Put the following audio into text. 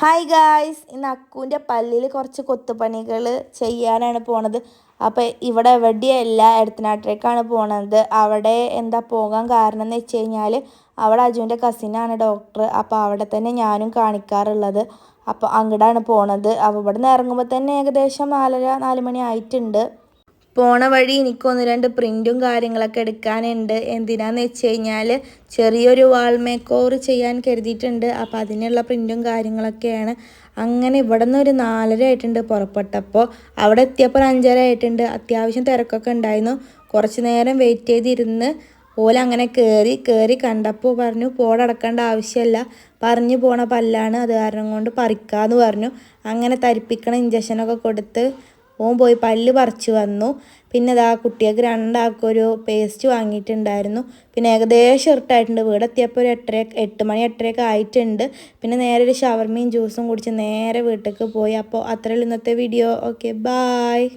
Hi guys, ഇന്ന് അക്കുവിൻ്റെ പല്ലിൽ കുറച്ച് കൊത്തുപണികൾ ചെയ്യാനാണ് പോണത്. അപ്പോൾ ഇവിടെ എവിടെയല്ല, എടത്തനാട്ടിലേക്കാണ് പോണത്. അവിടെ എന്താ പോകാൻ കാരണം എന്ന് വെച്ച് കഴിഞ്ഞാൽ അവിടെ അജുവിൻ്റെ കസിനാണ് ഡോക്ടർ. അപ്പോൾ അവിടെ തന്നെ ഞാനും കാണിക്കാറുള്ളത്. അപ്പോൾ അങ്ങോട്ടാണ് പോണത്. അപ്പോൾ ഇവിടെ നിന്ന് ഇറങ്ങുമ്പോൾ തന്നെ ഏകദേശം 4 മണി ആയിട്ടുണ്ട്. പോണ വഴി എനിക്കൊന്ന് 2 പ്രിൻറ്റും കാര്യങ്ങളൊക്കെ എടുക്കാനുണ്ട്. എന്തിനാന്ന് വെച്ച് കഴിഞ്ഞാൽ ചെറിയൊരു വാൾ മേക്ക് ഓവർ ചെയ്യാൻ കരുതിയിട്ടുണ്ട്. അപ്പോൾ അതിനുള്ള പ്രിൻറ്റും കാര്യങ്ങളൊക്കെയാണ്. അങ്ങനെ ഇവിടെ നിന്ന് ഒരു 4:30 ആയിട്ടുണ്ട് പുറപ്പെട്ടപ്പോൾ. അവിടെ എത്തിയപ്പോൾ 5:30 ആയിട്ടുണ്ട്. അത്യാവശ്യം തിരക്കൊക്കെ ഉണ്ടായിരുന്നു. കുറച്ച് നേരം വെയിറ്റ് ചെയ്തിരുന്ന് അങ്ങനെ കയറി കണ്ടപ്പോൾ പറഞ്ഞു പോടടക്കേണ്ട ആവശ്യമില്ല, പറഞ്ഞു പോണ പല്ലാണ്, അത് കാരണം കൊണ്ട് പറിക്കാമെന്ന് പറഞ്ഞു. അങ്ങനെ തരിപ്പിക്കണ ഇഞ്ചക്ഷനൊക്കെ കൊടുത്ത് പോയി പല്ല് പറിച്ചു വന്നു. പിന്നെ ഇതാ കുട്ടികൾക്ക് 2 ഒരു പേസ്റ്റ് വാങ്ങിയിട്ടുണ്ടായിരുന്നു. പിന്നെ ഏകദേശം ഇറിട്ടായിട്ടുണ്ട്. വീടെത്തിയപ്പോൾ ഒരു 8 മണി 8:30 ആയിട്ടുണ്ട്. പിന്നെ നേരെ ഒരു ഷവർമയും ജ്യൂസും കുടിച്ച് നേരെ വീട്ടിലേക്ക് പോയി. അപ്പോൾ അത്രയുള്ള ഇന്നത്തെ വീഡിയോ. Okay, bye.